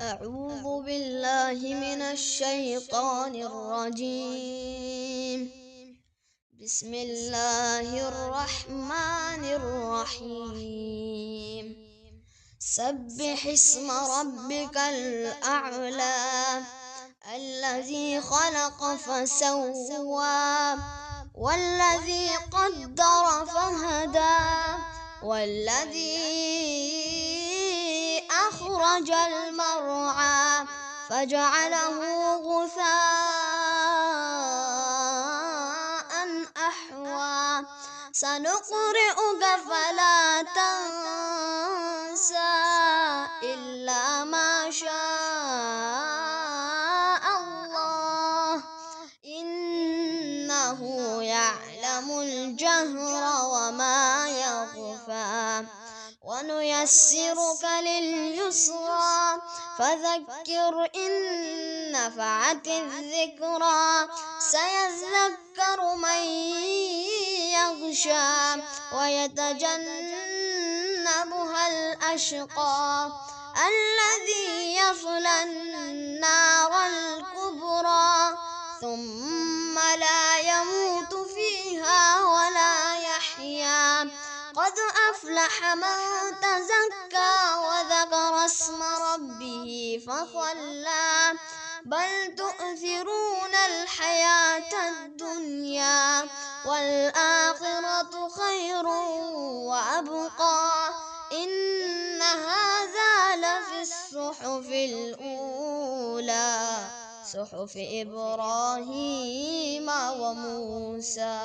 أعوذ بالله من الشيطان الرجيم. بسم الله الرحمن الرحيم. سبح اسم ربك الأعلى الذي خلق فسوى والذي قدر فهدى والذي أخرج المرعى فجعله غثاء أحوى سنقرئك فلا تنسى إلا ما شاء الله إنه يعلم الجهر وما يخفى ونيسرك لليسرى فذكر إن نفعت الذكرى سيذكر من يخشى ويتجنبها الأشقى الذي يصلى النار الكبرى ثم لا يموت فيها ولا يحيا قد أفلح من تزكى وذكر اسم ربه فصلى بل تؤثرون الحياة الدنيا والآخرة خير وأبقى إن هذا لفي الصحف الأولى صحف إبراهيم وموسى.